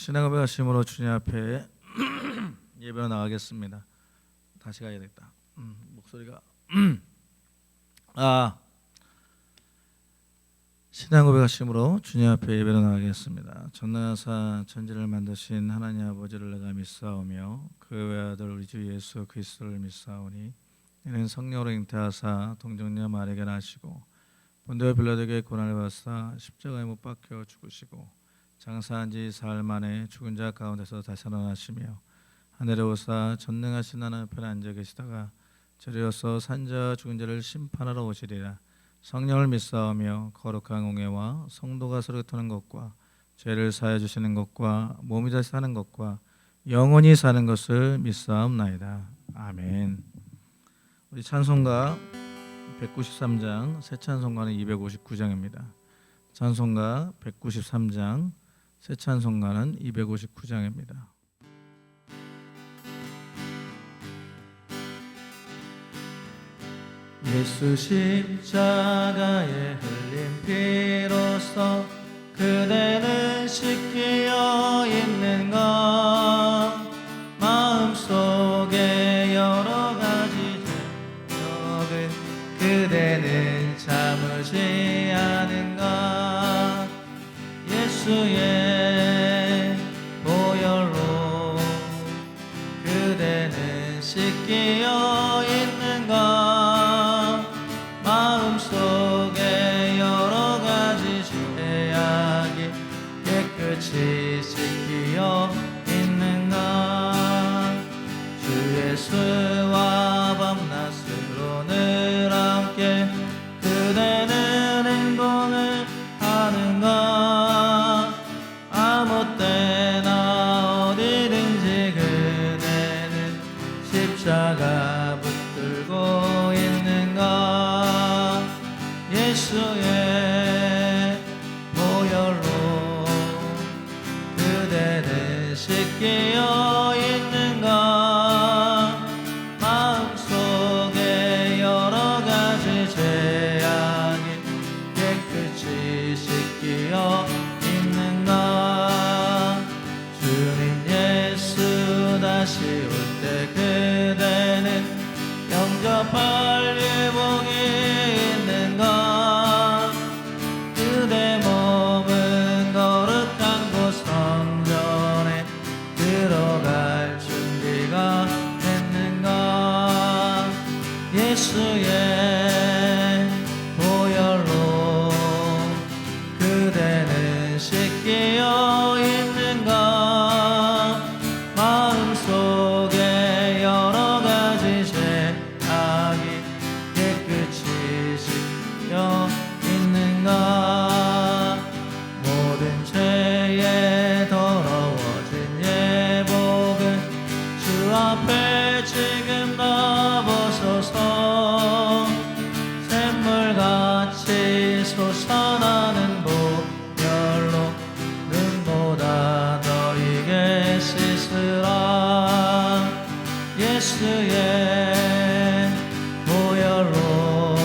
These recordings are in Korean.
신앙 고백하심으로 주님 앞에 예배로 나가겠습니다. 다시 가야겠다. 목소리가 신앙 고백하심으로 주님 앞에 예배로 나가겠습니다. 전능하사 천지를 만드신 하나님 아버지를 내가 믿사오며 그 외아들 우리 주 예수 그리스도를 믿사오니 이는 성령으로 잉태하사 동정녀 마리아에게 나시고 본디오 빌라도에게 고난을 받사 십자가에 못 박혀 죽으시고 장사한 지 사흘 만에 죽은 자 가운데서 다시 살아나시며 하늘에 오사 전능하신 하나님 편에 앉아 계시다가 저리어서 산자 죽은 자를 심판하러 오시리라. 성령을 믿사오며 거룩한 공예와 성도가 서로 토는 것과 죄를 사하여 주시는 것과 몸이 다시 사는 것과 영원히 사는 것을 믿사옵나이다. 아멘. 우리 찬송가 193장, 새 찬송가는 259장입니다. 찬송가 193장, 새 찬송가는 259장입니다. 예수 십자가에 흘린 피로써 그대는 씻기어 있는가? 마음속에 여러 가지 죄적을 그대는 참으지 않은가? 예수의 보혈로 그대는 씻기어 있는가? 마음속에 여러 가지 죄악이 깨끗이 씻기어 있는가? 주 예수와 밤낮으로 늘 함께 그대는 행동을 하는가? 아무 때나 어디든지 그대는 십자가 붙들고 있는가? 예수의 보혈로 그대는 씻기어 있는가? 마음속에 여러 가지 죄악이 깨끗이 씻기어 있는가? 주님 예수 다시 올 때 그대는 영접할 예복이 있는가? 그대 몸은 거룩한 곳 성전에 들어갈 준비가 됐는가? 예수의 보혈로 그대는 씻기어 있는가? 마음속에 여러 가지 죄악이 깨끗이 씻겨 있는가? 모든 죄에 더러워진 예복을 주 앞에 지금 다 벗어서 샘물같이 솟아나는 보혈로 눈보다 더 익게 씻으라. 예수의 보혈로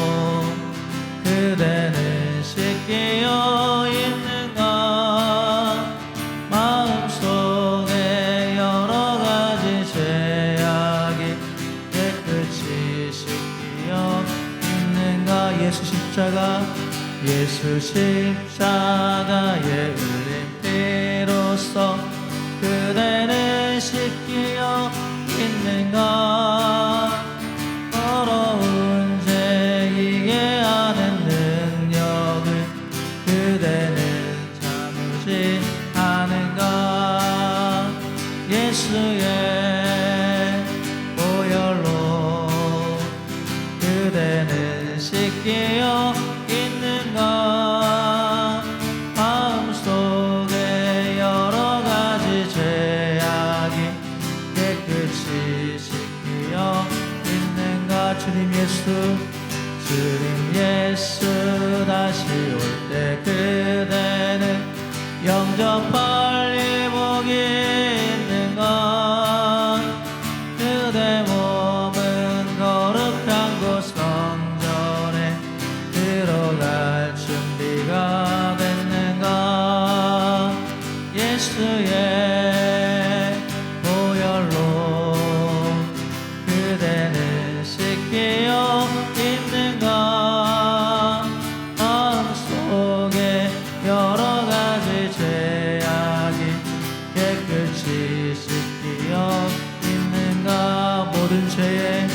그대는 씻기어 있는가? 마음속에 여러 가지 죄악이 깨끗이 씻기어 있는가? 예수 십자가에 흘린 피로써 그대는 씻기어 있는가? 더러운 죄 이게 하는 능력을 그대는 참으지 않은가? 예수의 보혈로 그대는 씻기어 있는가? 마음속에 여러 가지 죄악이 깨끗이 씻기어 있는가? 주님 예수 다시 올 때 그대는 영접할 예복이 있는가? 그대 몸은 거룩한 곳 성전에 들어갈 준비가 됐는가? 예수의 보혈로 그대는 씻기어 있는가? 마음속에 여러 가지 죄악이 깨끗이 씻기어 있는가? 모든 죄에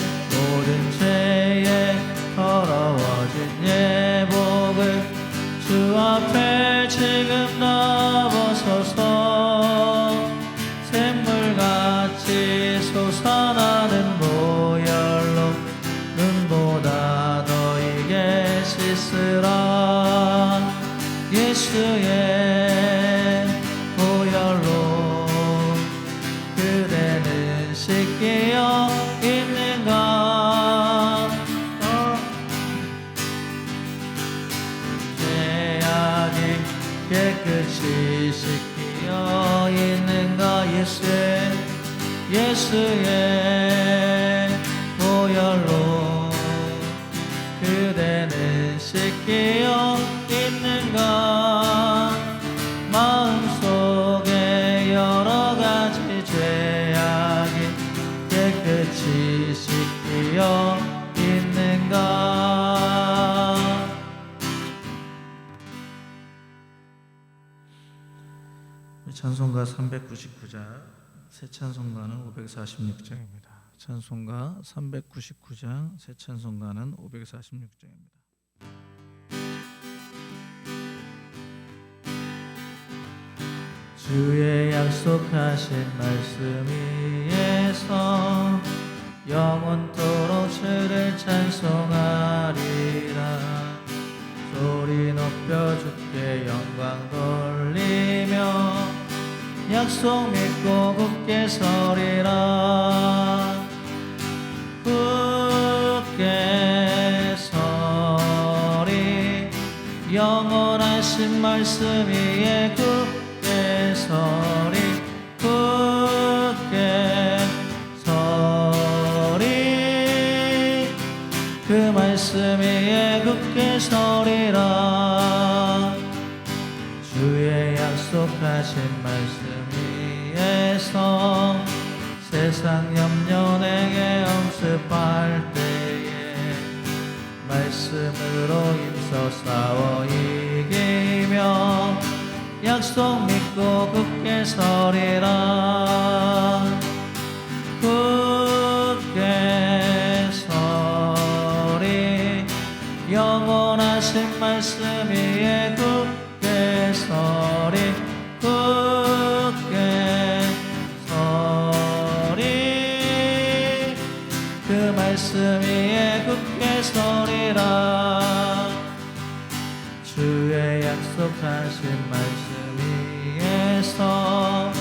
더러워진 예복을 주 앞에 지금 나와서서 샘물같이 솟아나는 보혈로 눈보다 너에게 씻으라. 예수의 보혈로 그대는 씻기어 있는가? 죄악이 깨끗이 씻기어 있는가? 예수의 보혈로 그대는 씻기어 있는가? 마음속에 여러 가지 죄악이 깨끗이 씻기어 있는가? 찬송가 399장, 새 찬송가는 546장입니다. 찬송가 399장, 새 찬송가는 546장입니다. 주의 약속하신 말씀 위에서 영원토록 주를 찬송하리라. 소리 높여 주께 영광 돌리며 약속 믿고 굳게 서리라. 굳게 서리 영원하신 말씀 위에 굳게 서리. 굳게 서리 그 말씀 위에 굳게 서리라. 주의 약속하신 말씀 위에서 세상 염려 내게 엄습할 때에 말씀으로 힘써 싸워 이기며 약속 믿고 굳게 서리라. 굳게 서리 영원하신 말씀 위에 굳게 서리. 굳게 서리 그 말씀 위에 굳게 서리라. 주의 약속하신 말씀 위에서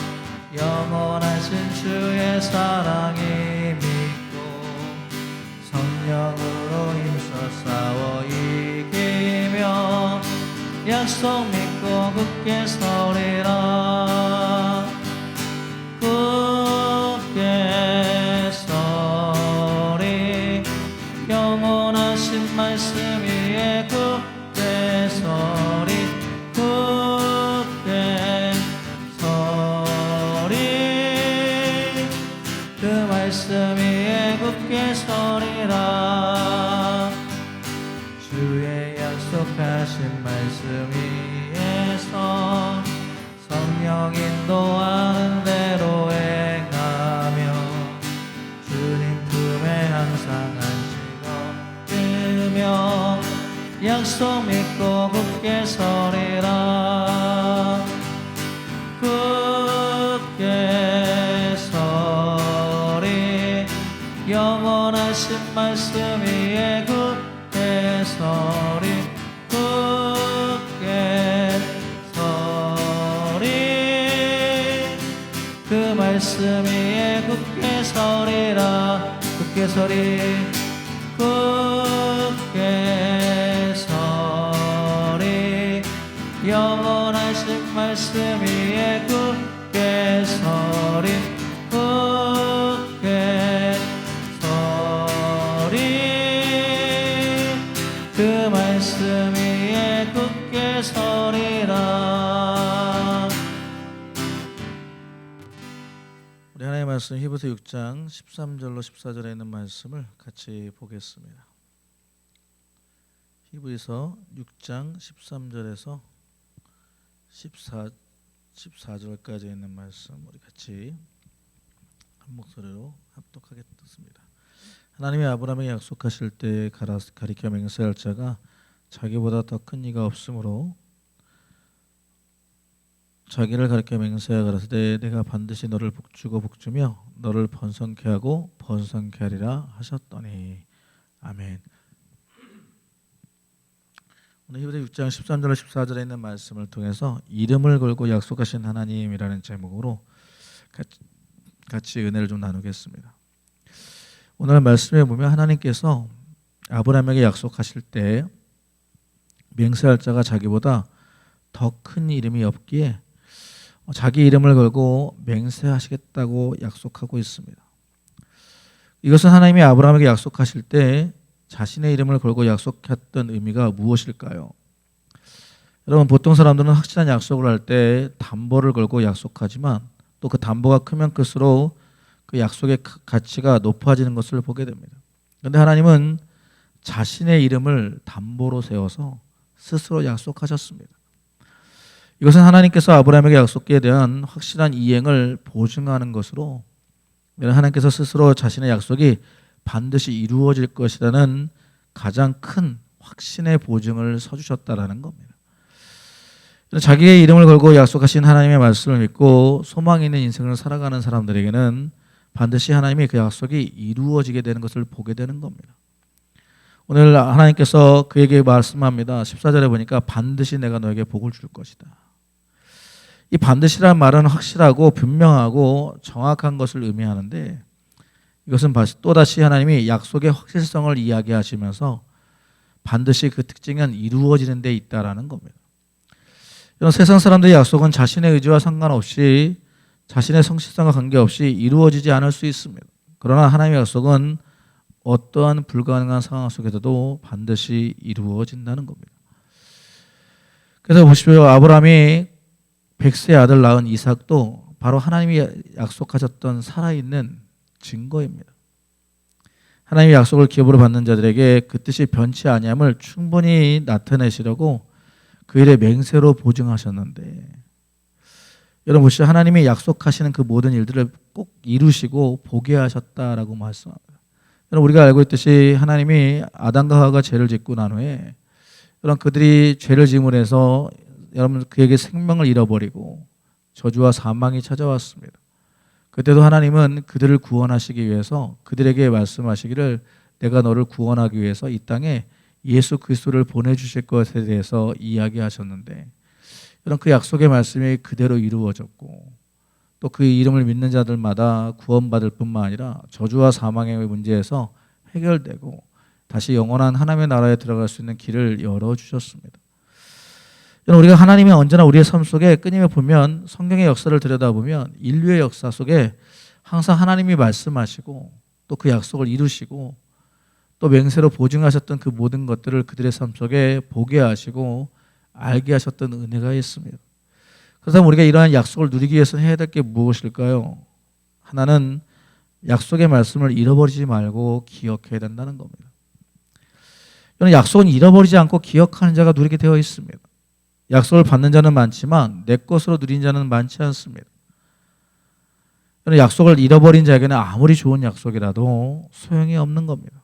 영원하신 주의 사랑이 믿고 성령으로 힘써 싸워 이기며 약속 믿고 굳게 서리라. 굳게 서리 영원하신 말씀 위에 굳게 서리. 굳게 서리 그 말씀 위에 굳게 서리라. 주의 약속하신 말씀 위에서 성령 인도하는 대로 행하며 주님 품에 항상 안식 얻으며 약속 믿고 굳게 서리라. 굳게 서리 영원하신 말씀 위에 굳게 서리. 굳게 서리 그 말씀 위에 굳게 서리라. 굳게 서리. 굳게 서리 영원하신 말씀 위에 굳게 서리. 굳게 서리 그 말씀 위에 굳게 서리라. 말씀 히브리서 6장 13절로 14절에 있는 말씀을 같이 보겠습니다. 히브리서 6장 13절에서 14절까지 있는 말씀 우리 같이 한 목소리로 합독하게 듣습니다. 하나님이 아브라함에게 약속하실 때 가리켜 맹세할 자가 자기보다 더 큰 이가 없으므로 자기를 가리켜 맹세하여 가라사대 내가 반드시 너를 복주고 복주며 너를 번성케 하고 번성케 하리라 하셨더니 아멘. 오늘 히브리 6장 13절 14절에 있는 말씀을 통해서 이름을 걸고 약속하신 하나님이라는 제목으로 같이 은혜를 좀 나누겠습니다. 오늘 말씀에 보면 하나님께서 아브라함에게 약속하실 때 맹세할 자가 자기보다 더 큰 이름이 없기에 자기 이름을 걸고 맹세하시겠다고 약속하고 있습니다. 이것은 하나님이 아브라함에게 약속하실 때 자신의 이름을 걸고 약속했던 의미가 무엇일까요? 여러분, 보통 사람들은 확실한 약속을 할 때 담보를 걸고 약속하지만 또 그 담보가 크면 클수록 그 약속의 가치가 높아지는 것을 보게 됩니다. 그런데 하나님은 자신의 이름을 담보로 세워서 스스로 약속하셨습니다. 이것은 하나님께서 아브라함에게 약속에 대한 확실한 이행을 보증하는 것으로 하나님께서 스스로 자신의 약속이 반드시 이루어질 것이라는 가장 큰 확신의 보증을 서주셨다라는 겁니다. 자기의 이름을 걸고 약속하신 하나님의 말씀을 믿고 소망 있는 인생을 살아가는 사람들에게는 반드시 하나님이 그 약속이 이루어지게 되는 것을 보게 되는 겁니다. 오늘 하나님께서 그에게 말씀합니다. 14절에 보니까 반드시 내가 너에게 복을 줄 것이다. 이 반드시라는 말은 확실하고 분명하고 정확한 것을 의미하는데 이것은 또다시 하나님이 약속의 확실성을 이야기하시면서 반드시 그 특징은 이루어지는 데 있다라는 겁니다. 이런 세상 사람들의 약속은 자신의 의지와 상관없이 자신의 성실성과 관계없이 이루어지지 않을 수 있습니다. 그러나 하나님의 약속은 어떠한 불가능한 상황 속에서도 반드시 이루어진다는 겁니다. 그래서 보십시오. 아브라함이 100세 아들 낳은 이삭도 바로 하나님이 약속하셨던 살아있는 증거입니다. 하나님의 약속을 기업으로 받는 자들에게 그 뜻이 변치 아니함을 충분히 나타내시려고 그 일의 맹세로 보증하셨는데 여러분 보시죠. 하나님이 약속하시는 그 모든 일들을 꼭 이루시고 보게 하셨다라고 말씀합니다. 여러분 우리가 알고 있듯이 하나님이 아담과 하와가 죄를 짓고 난 후에 여러분 그들이 죄를 지음으로 해서 여러분 그에게 생명을 잃어버리고 저주와 사망이 찾아왔습니다. 그때도 하나님은 그들을 구원하시기 위해서 그들에게 말씀하시기를 내가 너를 구원하기 위해서 이 땅에 예수 그리스도를 보내주실 것에 대해서 이야기하셨는데 여러분 그 약속의 말씀이 그대로 이루어졌고 또 그 이름을 믿는 자들마다 구원받을 뿐만 아니라 저주와 사망의 문제에서 해결되고 다시 영원한 하나님의 나라에 들어갈 수 있는 길을 열어주셨습니다. 우리가 하나님이 언제나 우리의 삶 속에 끊임에 보면 성경의 역사를 들여다보면 인류의 역사 속에 항상 하나님이 말씀하시고 또 그 약속을 이루시고 또 맹세로 보증하셨던 그 모든 것들을 그들의 삶 속에 보게 하시고 알게 하셨던 은혜가 있습니다. 그래서 우리가 이러한 약속을 누리기 위해서는 해야 될 게 무엇일까요? 하나는 약속의 말씀을 잃어버리지 말고 기억해야 된다는 겁니다. 약속은 잃어버리지 않고 기억하는 자가 누리게 되어 있습니다. 약속을 받는 자는 많지만 내 것으로 누린 자는 많지 않습니다. 약속을 잃어버린 자에게는 아무리 좋은 약속이라도 소용이 없는 겁니다.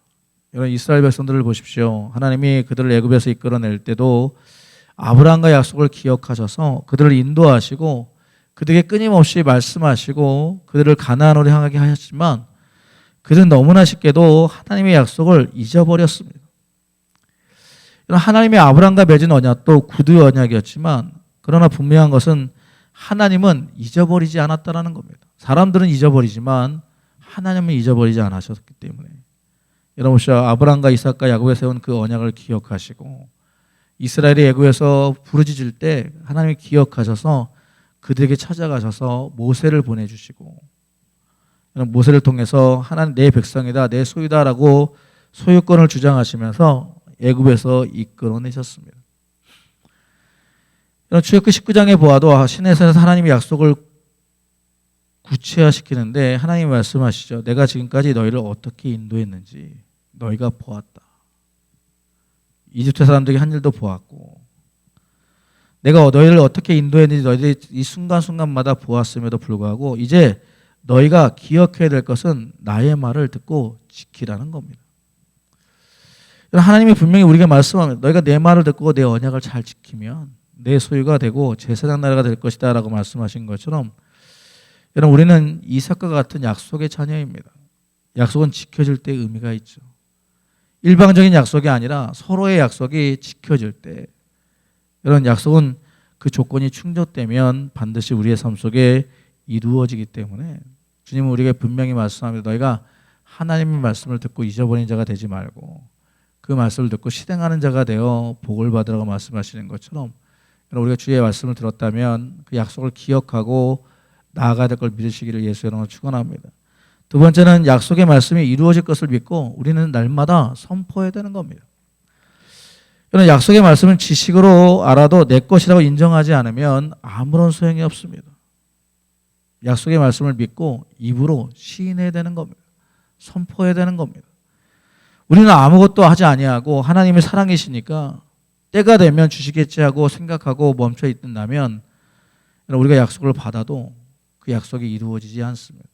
여러분 이스라엘 백성들을 보십시오. 하나님이 그들을 애굽에서 이끌어낼 때도 아브라함과 약속을 기억하셔서 그들을 인도하시고 그들에게 끊임없이 말씀하시고 그들을 가나안으로 향하게 하셨지만 그들은 너무나 쉽게도 하나님의 약속을 잊어버렸습니다. 하나님의 아브라함과 맺은 언약도 구두 언약이었지만 그러나 분명한 것은 하나님은 잊어버리지 않았다는 겁니다. 사람들은 잊어버리지만 하나님은 잊어버리지 않으셨기 때문에 여러분 보시죠. 아브라함과 이삭과 야곱에 세운 그 언약을 기억하시고 이스라엘이 애굽에서 부르짖을 때 하나님이 기억하셔서 그들에게 찾아가셔서 모세를 보내주시고 모세를 통해서 하나님 내 백성이다 내 소유다라고 소유권을 주장하시면서 애굽에서 이끌어내셨습니다. 출애굽기 19장에 보아도 시내산에서 하나님의 약속을 구체화시키는데 하나님 말씀하시죠. 내가 지금까지 너희를 어떻게 인도했는지 너희가 보았다. 이집트 사람들이 한 일도 보았고 내가 너희를 어떻게 인도했는지 너희들이 이 순간순간마다 보았음에도 불구하고 이제 너희가 기억해야 될 것은 나의 말을 듣고 지키라는 겁니다. 하나님이 분명히 우리에게 말씀합니다. 너희가 내 말을 듣고 내 언약을 잘 지키면 내 소유가 되고 제사장 나라가 될 것이다 라고 말씀하신 것처럼 여러분 우리는 이삭과 같은 약속의 자녀입니다. 약속은 지켜질 때 의미가 있죠. 일방적인 약속이 아니라 서로의 약속이 지켜질 때 이런 약속은 그 조건이 충족되면 반드시 우리의 삶 속에 이루어지기 때문에 주님은 우리에게 분명히 말씀합니다. 너희가 하나님의 말씀을 듣고 잊어버린 자가 되지 말고 그 말씀을 듣고 실행하는 자가 되어 복을 받으라고 말씀하시는 것처럼 우리가 주의 말씀을 들었다면 그 약속을 기억하고 나아가야 될 걸 믿으시기를 예수의 이름으로 축원합니다. 두 번째는 약속의 말씀이 이루어질 것을 믿고 우리는 날마다 선포해야 되는 겁니다. 이런 약속의 말씀은 지식으로 알아도 내 것이라고 인정하지 않으면 아무런 소용이 없습니다. 약속의 말씀을 믿고 입으로 시인해야 되는 겁니다. 선포해야 되는 겁니다. 우리는 아무것도 하지 아니하고 하나님의 사랑이시니까 때가 되면 주시겠지 하고 생각하고 멈춰 있든다면 우리가 약속을 받아도 그 약속이 이루어지지 않습니다.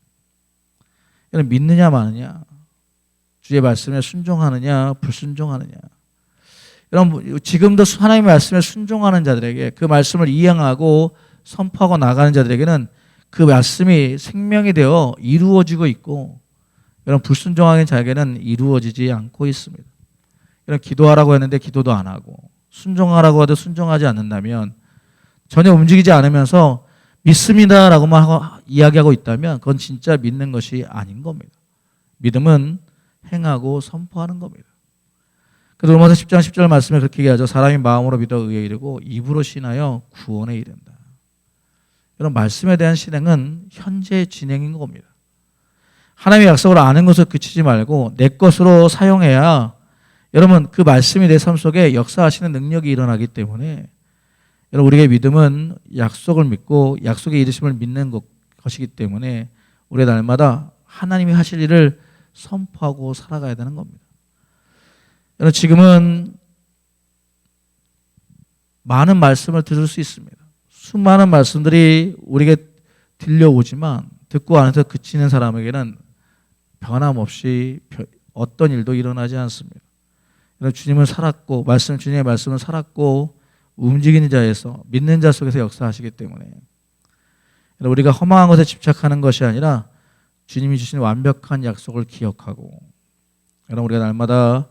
믿느냐 마느냐, 주의 말씀에 순종하느냐 불순종하느냐. 여러분 지금도 하나님의 말씀에 순종하는 자들에게 그 말씀을 이행하고 선포하고 나가는 자들에게는 그 말씀이 생명이 되어 이루어지고 있고 여러분 불순종하는 자에게는 이루어지지 않고 있습니다. 여러분 기도하라고 했는데 기도도 안 하고 순종하라고 해도 순종하지 않는다면 전혀 움직이지 않으면서 믿습니다라고만 이야기하고 있다면 그건 진짜 믿는 것이 아닌 겁니다. 믿음은 행하고 선포하는 겁니다. 그래서 로마서 10장 10절 말씀에 그렇게 얘기하죠. 사람이 마음으로 믿어 의에 이르고 입으로 신하여 구원에 이른다. 이런 말씀에 대한 실행은 현재 진행인 겁니다. 하나님의 약속을 아는 것을 그치지 말고 내 것으로 사용해야 여러분 그 말씀이 내 삶 속에 역사하시는 능력이 일어나기 때문에 여러분 우리의 믿음은 약속을 믿고 약속의 이루심을 믿는 것이기 때문에 우리 날마다 하나님이 하실 일을 선포하고 살아가야 되는 겁니다. 여러분 지금은 많은 말씀을 들을 수 있습니다. 수많은 말씀들이 우리에게 들려오지만 듣고 안에서 그치는 사람에게는 변함없이 어떤 일도 일어나지 않습니다. 주님은 살았고 주님의 말씀은 살았고 움직이는 자에서 믿는 자 속에서 역사하시기 때문에 우리가 허망한 것에 집착하는 것이 아니라 주님이 주신 완벽한 약속을 기억하고 우리가 날마다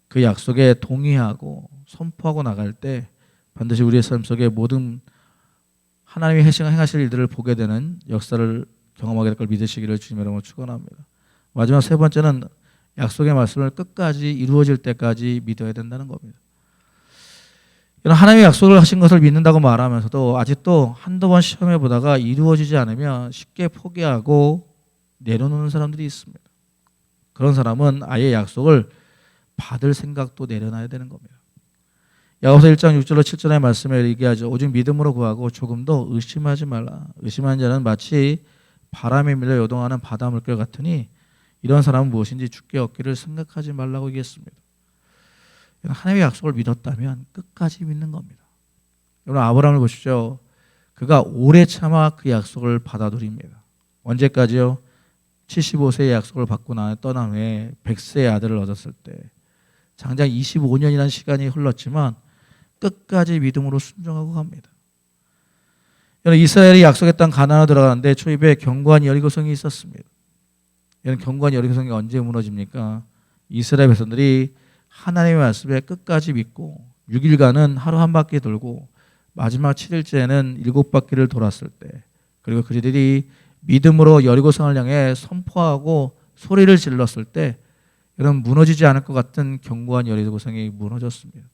그 약속에 동의하고 선포하고 나갈 때 반드시 우리의 삶 속에 모든 하나님의 행하실 일들을 보게 되는 역사를 경험하게 될 걸 믿으시기를 주님의 이름으로 축원합니다. 마지막 세 번째는 약속의 말씀을 끝까지 이루어질 때까지 믿어야 된다는 겁니다. 하나님의 약속을 하신 것을 믿는다고 말하면서도 아직도 한두 번 시험해 보다가 이루어지지 않으면 쉽게 포기하고 내려놓는 사람들이 있습니다. 그런 사람은 아예 약속을 받을 생각도 내려놔야 되는 겁니다. 야고보서 1장 6절로 7절의 말씀에 얘기하죠. 오직 믿음으로 구하고 조금도 의심하지 말라. 의심하는 자는 마치 바람에 밀려 요동하는 바다 물결 같으니 이런 사람은 무엇인지 주께 얻기를 생각하지 말라고 얘기했습니다. 하나님의 약속을 믿었다면 끝까지 믿는 겁니다. 여러분 아브라함을 보십시오. 그가 오래 참아 그 약속을 받아 누립니다. 언제까지요? 75세의 약속을 받고 떠난 후에 100세의 아들을 얻었을 때 장장 25년이라는 시간이 흘렀지만 끝까지 믿음으로 순종하고 갑니다. 여러분 이스라엘이 약속의 땅 가나안으로 들어가는데 초입에 견고한 여리고성이 있었습니다. 여러분 견고한 여리고성이 언제 무너집니까? 이스라엘 백성들이 하나님의 말씀에 끝까지 믿고 6일간은 하루 한 바퀴 돌고 마지막 7일째는 7바퀴를 돌았을 때 그리고 그들이 믿음으로 여리고성을 향해 선포하고 소리를 질렀을 때 여러분 무너지지 않을 것 같은 견고한 여리고성이 무너졌습니다.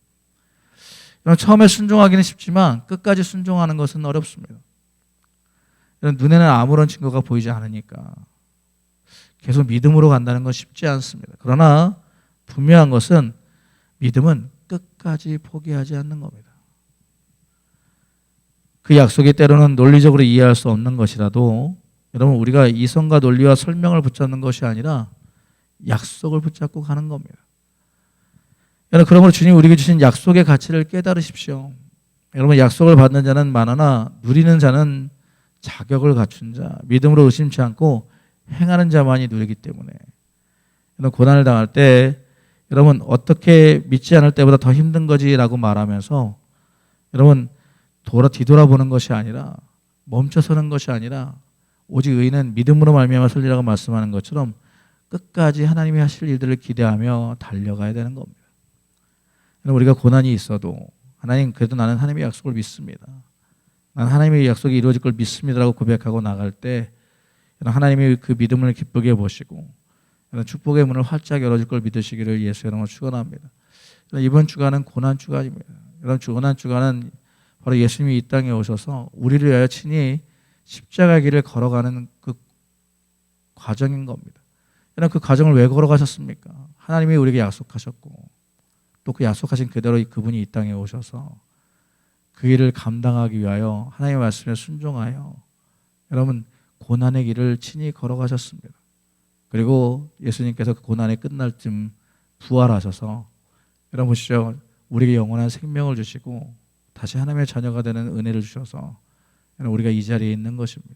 여러분 처음에 순종하기는 쉽지만 끝까지 순종하는 것은 어렵습니다. 여러분 눈에는 아무런 증거가 보이지 않으니까 계속 믿음으로 간다는 건 쉽지 않습니다. 그러나 분명한 것은 믿음은 끝까지 포기하지 않는 겁니다. 그 약속이 때로는 논리적으로 이해할 수 없는 것이라도 여러분, 우리가 이성과 논리와 설명을 붙잡는 것이 아니라 약속을 붙잡고 가는 겁니다. 여러분, 그러므로 주님 우리에게 주신 약속의 가치를 깨달으십시오. 여러분, 약속을 받는 자는 많으나 누리는 자는 자격을 갖춘 자, 믿음으로 의심치 않고 행하는 자만이 누리기 때문에, 여러분, 고난을 당할 때 여러분 어떻게 믿지 않을 때보다 더 힘든 거지라고 말하면서 여러분 뒤돌아보는 것이 아니라, 멈춰서는 것이 아니라, 오직 의인은 믿음으로 말미암아 살리라고 말씀하는 것처럼 끝까지 하나님이 하실 일들을 기대하며 달려가야 되는 겁니다. 우리가 고난이 있어도 하나님, 그래도 나는 하나님의 약속을 믿습니다, 난 하나님의 약속이 이루어질 걸 믿습니다라고 고백하고 나갈 때 하나님이 그 믿음을 기쁘게 보시고 축복의 문을 활짝 열어줄 걸 믿으시기를 예수 이름으로 축원합니다. 이번 주간은 고난 주간입니다. 이런 고난 주간은 바로 예수님이 이 땅에 오셔서 우리를 위하여 친히 십자가 길을 걸어가는 그 과정인 겁니다. 그 과정을 왜 걸어가셨습니까? 하나님이 우리에게 약속하셨고 또 그 약속하신 그대로 그분이 이 땅에 오셔서 그 일을 감당하기 위하여 하나님의 말씀에 순종하여 여러분 고난의 길을 친히 걸어가셨습니다. 그리고 예수님께서 그 고난이 끝날 쯤 부활하셔서 여러분 보시죠, 우리에게 영원한 생명을 주시고 다시 하나님의 자녀가 되는 은혜를 주셔서 우리가 이 자리에 있는 것입니다.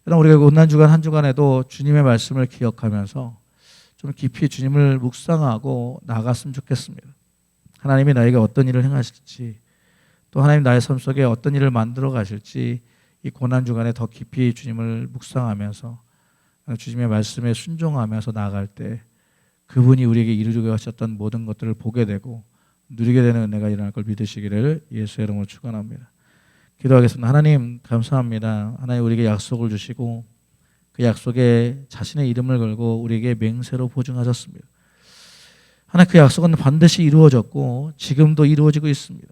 여러분, 우리가 고난 주간 한 주간에도 주님의 말씀을 기억하면서 좀 깊이 주님을 묵상하고 나갔으면 좋겠습니다. 하나님이 나에게 어떤 일을 행하실지, 또 하나님 나의 삶 속에 어떤 일을 만들어 가실지, 이 고난 주간에 더 깊이 주님을 묵상하면서 주님의 말씀에 순종하면서 나아갈 때 그분이 우리에게 이루게 하셨던 모든 것들을 보게 되고 누리게 되는 은혜가 일어날 걸 믿으시기를 예수의 이름으로 축원합니다. 기도하겠습니다. 하나님 감사합니다. 하나님 우리에게 약속을 주시고 그 약속에 자신의 이름을 걸고 우리에게 맹세로 보증하셨습니다. 하나님 그 약속은 반드시 이루어졌고 지금도 이루어지고 있습니다.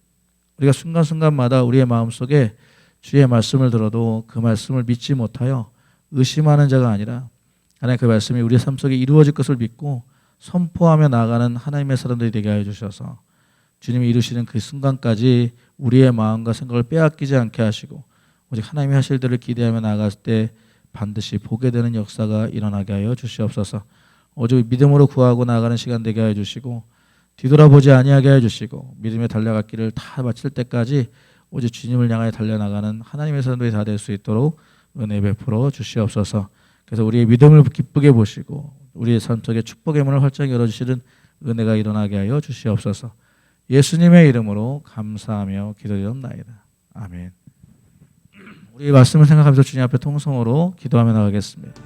우리가 순간순간마다 우리의 마음속에 주의 말씀을 들어도 그 말씀을 믿지 못하여 의심하는 자가 아니라 하나님 그 말씀이 우리의 삶 속에 이루어질 것을 믿고 선포하며 나아가는 하나님의 사람들이 되게 하여 주셔서 주님이 이루시는 그 순간까지 우리의 마음과 생각을 빼앗기지 않게 하시고 오직 하나님이 하실 일들을 기대하며 나아갔을 때 반드시 보게 되는 역사가 일어나게 하여 주시옵소서. 오직 믿음으로 구하고 나아가는 시간 되게 하여 주시고 뒤돌아보지 아니하게 하여 주시고 믿음의 달려갈 길을 다 마칠 때까지 오직 주님을 향하여 달려나가는 하나님의 사람들이 다 될 수 있도록 은혜 베풀어 주시옵소서. 그래서 우리의 믿음을 기쁘게 보시고 우리의 삶 속에 축복의 문을 활짝 열어주시는 은혜가 일어나게 하여 주시옵소서. 예수님의 이름으로 감사하며 기도드리옵나이다. 아멘. 우리 말씀을 생각하면서 주님 앞에 통성으로 기도하며 나가겠습니다.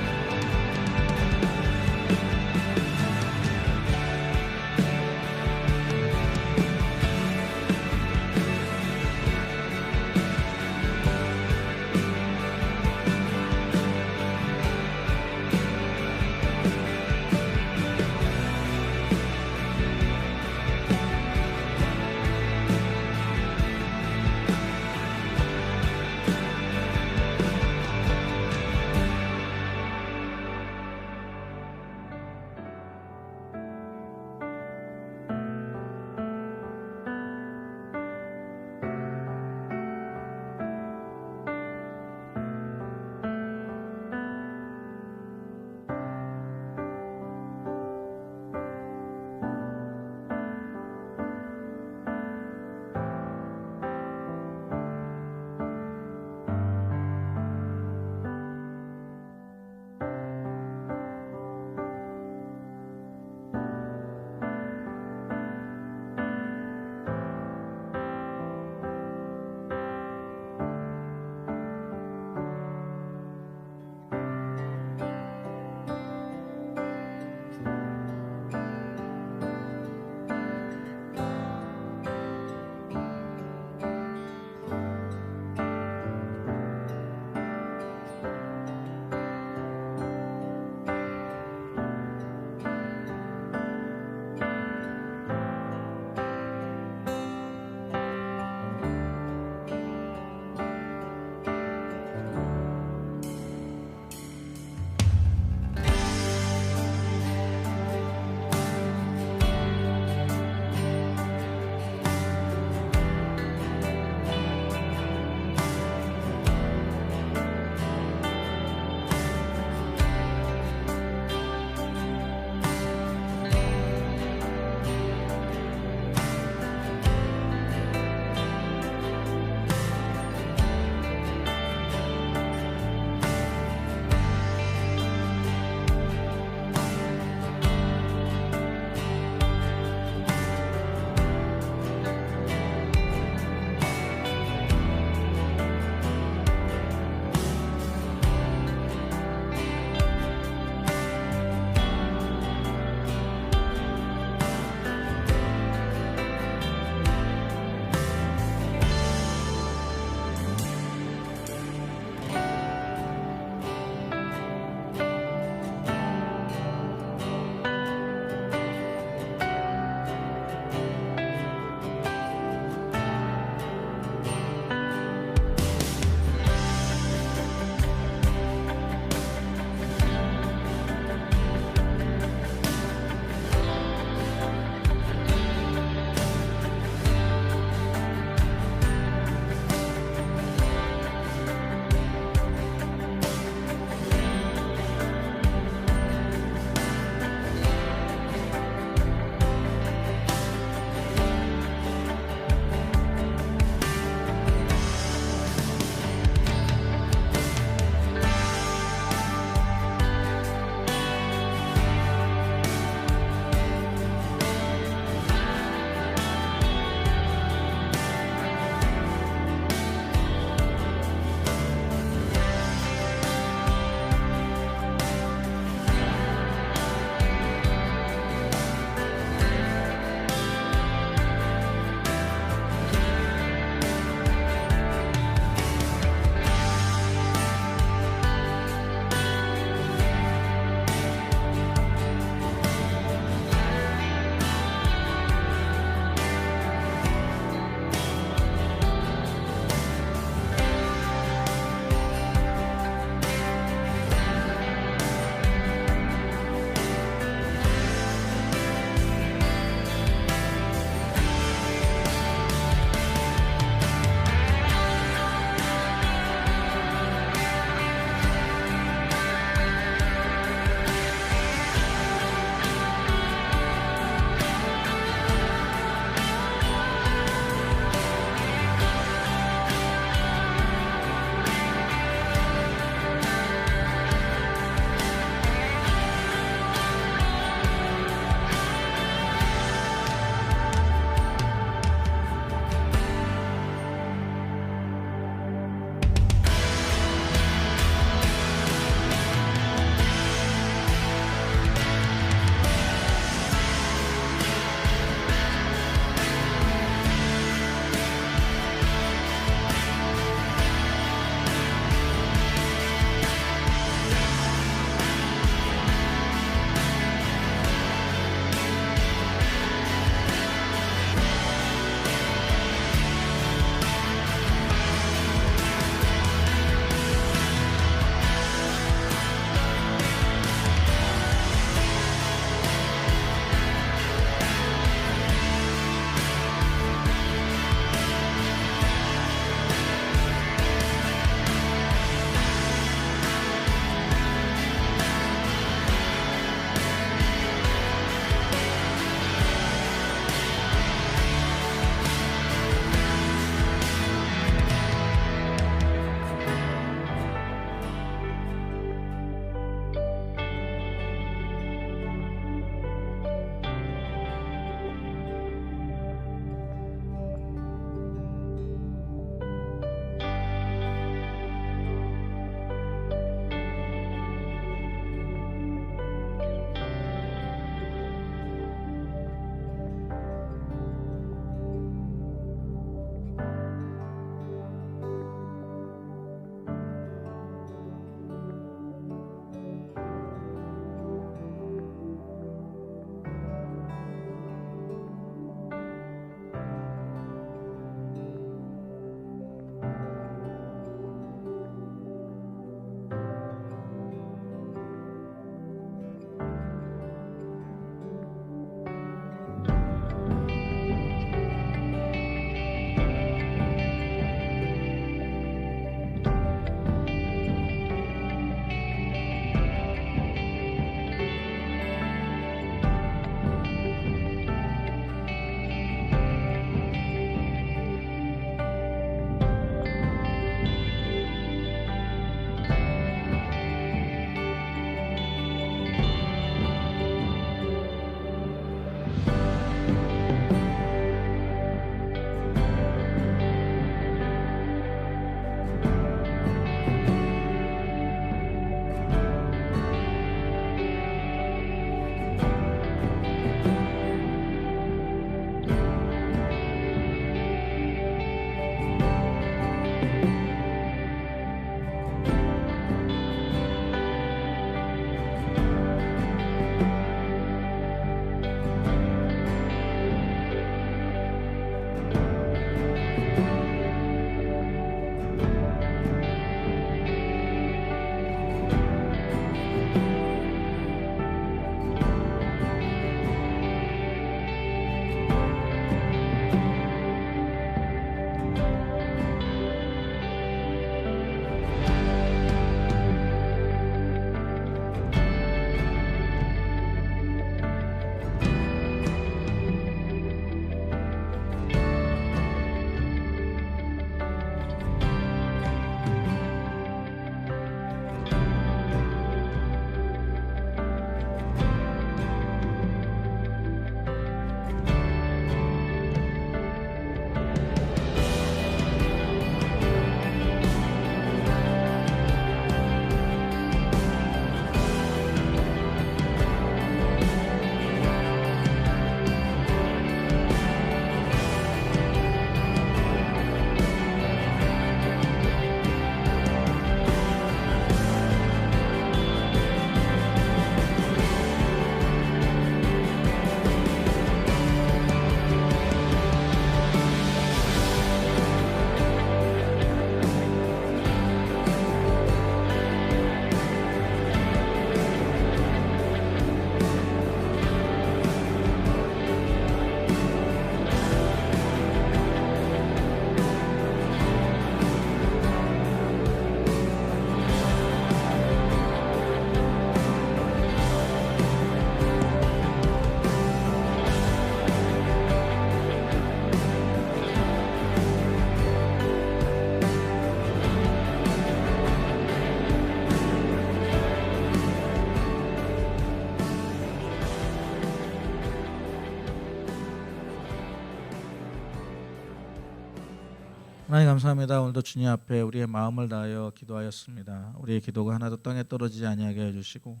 하나님 감사합니다. 오늘도 주님 앞에 우리의 마음을 다하여 기도하였습니다. 우리의 기도가 하나도 땅에 떨어지지 아니하게 해주시고,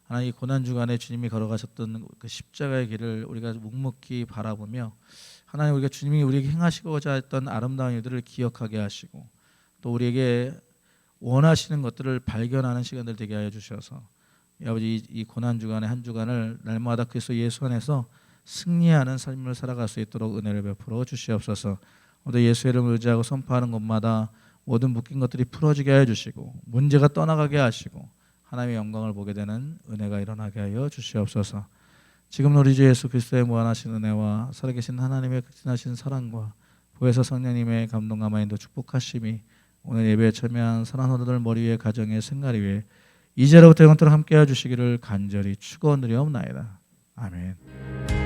하나님 이 고난 주간에 주님이 걸어가셨던 그 십자가의 길을 우리가 묵묵히 바라보며, 하나님 우리가 주님이 우리에게 행하시고자 했던 아름다운 일들을 기억하게 하시고, 또 우리에게 원하시는 것들을 발견하는 시간들 되게 하여 주셔서, 아버지 이 고난 주간의 한 주간을 날마다 그리스도 예수 안에서 승리하는 삶을 살아갈 수 있도록 은혜를 베풀어 주시옵소서. 오늘 예수의 이름을 의지하고 선포하는 곳마다 모든 묶인 것들이 풀어지게 하여 주시고, 문제가 떠나가게 하시고, 하나님의 영광을 보게 되는 은혜가 일어나게 하여 주시옵소서. 지금 우리 주 예수 그리스도의 무한하신 은혜와 살아계신 하나님의 극진하신 사랑과 보혜사 성령님의 감동과 인도 축복하심이 오늘 예배에 참여한 사랑하는 성도들 머리 위에 가정의 생활 위에 이제로부터 영원토록 함께해 주시기를 간절히 축원드리옵나이다. 아멘.